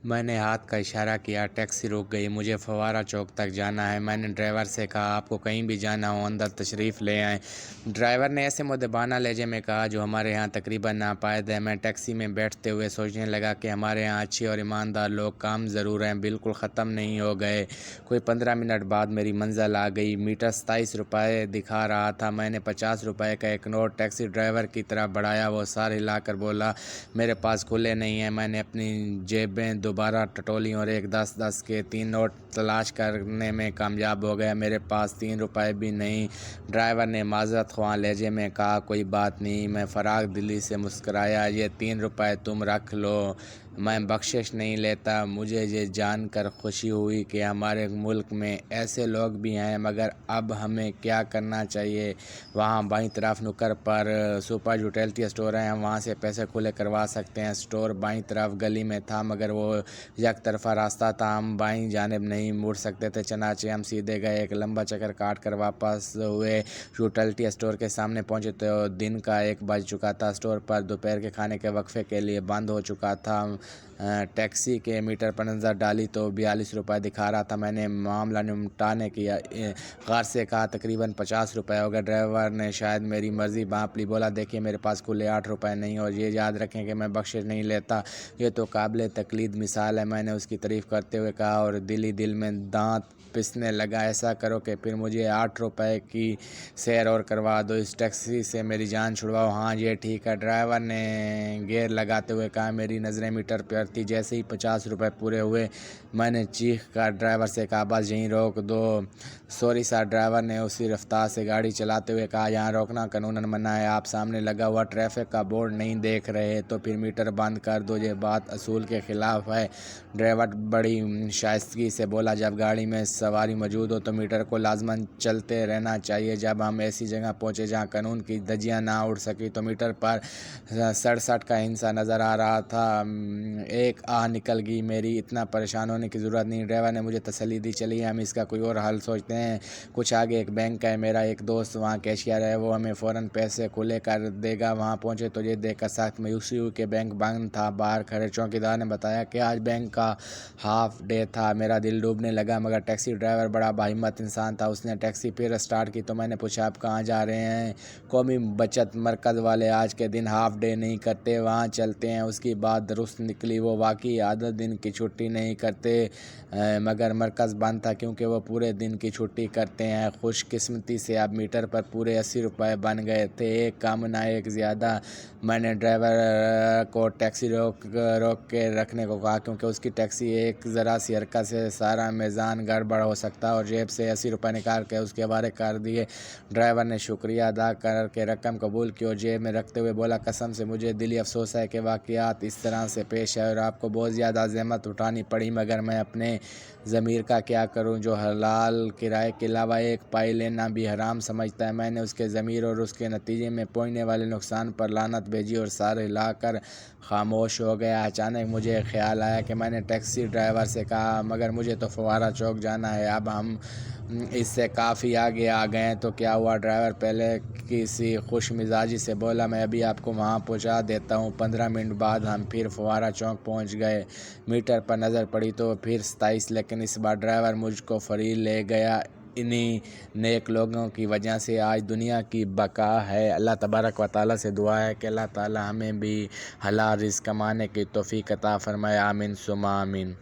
میں نے ہاتھ کا اشارہ کیا، ٹیکسی رک گئی۔ مجھے فوارہ چوک تک جانا ہے۔ میں نے ڈرائیور سے کہا، آپ کو کہیں بھی جانا ہو اندر تشریف لے آئیں۔ ڈرائیور نے ایسے مؤدبانہ لہجے میں کہا جو ہمارے یہاں تقریباً ناپید ہے۔ میں ٹیکسی میں بیٹھتے ہوئے سوچنے لگا کہ ہمارے یہاں اچھے اور ایماندار لوگ کم ضرور ہیں، بالکل ختم نہیں ہو گئے۔ کوئی 15 منٹ بعد میری منزل آ گئی۔ میٹر 27 روپے دکھا رہا تھا۔ میں نے 50 روپے کا ایک نوٹ ٹیکسی ڈرائیور کی طرف بڑھایا۔ وہ سر ہلا کر بولا، میرے پاس کھلے نہیں ہیں۔ میں نے اپنی جیبیں دوبارہ ٹٹولی اور ایک 10 کے 3 نوٹ تلاش کرنے میں کامیاب ہو گیا۔ میرے پاس 3 روپے بھی نہیں۔ ڈرائیور نے معذرت خواہ لہجے میں کہا، کوئی بات نہیں۔ میں فراغ دلی سے مسکرایا، یہ 3 روپے تم رکھ لو، میں بخشش نہیں لیتا۔ مجھے یہ جان کر خوشی ہوئی کہ ہمارے ملک میں ایسے لوگ بھی ہیں، مگر اب ہمیں کیا کرنا چاہیے؟ وہاں بائیں طرف نکر پر سپر یوٹیلٹی اسٹور ہے، ہم وہاں سے پیسے کھلے کروا سکتے ہیں۔ اسٹور بائیں طرف گلی میں تھا، مگر وہ یک طرفہ راستہ تھا، ہم بائیں جانب نہیں مڑ سکتے تھے۔ چنانچہ ہم سیدھے گئے، ایک لمبا چکر کاٹ کر واپس ہوئے۔ یوٹیلٹی اسٹور کے سامنے پہنچے تو دن کا 1 بج چکا تھا۔ اسٹور پر دوپہر کے کھانے کے وقفے کے لیے بند ہو چکا تھا۔ ٹیکسی کے میٹر پر نظر ڈالی تو 42 روپے دکھا رہا تھا۔ میں نے معاملہ نمٹانے کی غرض سے کہا، تقریباً 50 روپے ہو گئے۔ ڈرائیور نے شاید میری مرضی بھانپ لی، بولا، دیکھیے میرے پاس کھلے 8 روپے نہیں، اور یہ یاد رکھیں کہ میں بخشش نہیں لیتا۔ یہ تو قابل تقلید مثال ہے، میں نے اس کی تعریف کرتے ہوئے کہا، اور دل ہی دل میں دانت پسنے لگا، ایسا کرو کہ پھر مجھے 8 روپے کی سیر اور کروا دو، اس ٹیکسی سے میری جان چھڑواؤ۔ ہاں یہ ٹھیک ہے، ڈرائیور نے گیئر لگاتے ہوئے کہا۔ میری نظریں میٹر پر تھیں۔ جیسے ہی 50 روپے پورے ہوئے، میں نے چیخ کر ڈرائیور سے کہا، بس یہیں روک دو۔ سوری سر، ڈرائیور نے اسی رفتار سے گاڑی چلاتے ہوئے کہا، یہاں روکنا قانوناً منع ہے، آپ سامنے لگا ہوا ٹریفک کا بورڈ نہیں دیکھ رہے؟ تو پھر میٹر بند کر دو، یہ بات اصول کے خلاف ہے۔ ڈرائیور بڑی شائستگی سے بولا، جب گاڑی میں سواری موجود ہو تو میٹر کو لازماً چلتے رہنا چاہیے۔ جب ہم ایسی جگہ پہنچے جہاں قانون کی دھجیاں نہ اڑ سکیں تو میٹر پر 67 کا ہندسہ نظر آ رہا تھا۔ ایک آہ نکل گئی میری، اتنا پریشان ہونے کی ضرورت نہیں۔ ڈرائیور نے مجھے تسلی دی، چلیے ہم اس کا کوئی اور حل سوچتے ہیں۔ کچھ آگے ایک بینک ہے، میرا ایک دوست وہاں کیشیئر ہے، وہ ہمیں فوراً پیسے کھلے کر دے گا۔ وہاں پہنچے تو یہ دیکھ کر سخت مایوسی ہوئی کہ بینک بند تھا۔ باہر کھڑے چوکیدار نے بتایا کہ آج بینک کا ہاف ڈے تھا۔ میرا دل ڈوبنے لگا، مگر ٹیکسی ڈرائیور بڑا باہمت انسان تھا، اس نے ٹیکسی پھر اسٹارٹ کی تو میں نے پوچھا، آپ کہاں جا رہے ہیں؟ قومی بچت مرکز والے آج کے دن ہاف ڈے نہیں کرتے، وہاں چلتے ہیں۔ اس کی بات درست نکلی، وہ واقعی آدھے دن کی چھٹی نہیں کرتے، مگر مرکز بند تھا کیونکہ وہ پورے دن کی چھٹی کرتے ہیں۔ خوش قسمتی سے اب میٹر پر پورے 80 روپے بن گئے تھے، ایک کم نہ ایک زیادہ۔ میں نے ڈرائیور کو ٹیکسی روک کے رکھنے کو کہا، کیونکہ اس کی ٹیکسی ایک ذرا سی حرکت سے سارا میزان گڑبڑ ہو سکتا، اور جیب سے 80 روپے نکال کے اس کے حوالے کر دیے۔ ڈرائیور نے شکریہ ادا کر کے رقم قبول کی اور جیب میں رکھتے ہوئے بولا، قسم سے مجھے دلی افسوس ہے کہ واقعات اس طرح سے پیش آئے اور آپ کو بہت زیادہ زحمت اٹھانی پڑی، مگر میں اپنے ضمیر کا کیا کروں جو حلال کرائے کے علاوہ ایک پائی لینا بھی حرام سمجھتا ہے۔ میں نے اس کے ضمیر اور اس کے نتیجے میں پہنچنے والے نقصان پر لعنت بھیجی اور سر ہلا کر خاموش ہو گیا۔ اچانک مجھے خیال آیا کہ میں نے ٹیکسی ڈرائیور سے کہا، مگر مجھے تو فوارہ چوک جانا ہے، اب ہم اس سے کافی آگے آ گئے ہیں۔ تو کیا ہوا؟ ڈرائیور پہلے کی سی خوش مزاجی سے بولا، میں ابھی آپ کو وہاں پہنچا دیتا ہوں۔ 15 منٹ بعد ہم پھر فوارہ چوک پہنچ گئے۔ میٹر پر نظر پڑی تو پھر 27، لیکن اس بار ڈرائیور مجھ کو فری لے گیا۔ انہی نیک لوگوں کی وجہ سے آج دنیا کی بقا ہے۔ اللہ تبارک و تعالیٰ سے دعا ہے کہ اللہ تعالیٰ ہمیں بھی حلال رزق کمانے کی توفیق عطا فرمائے، آمین ثم آمین۔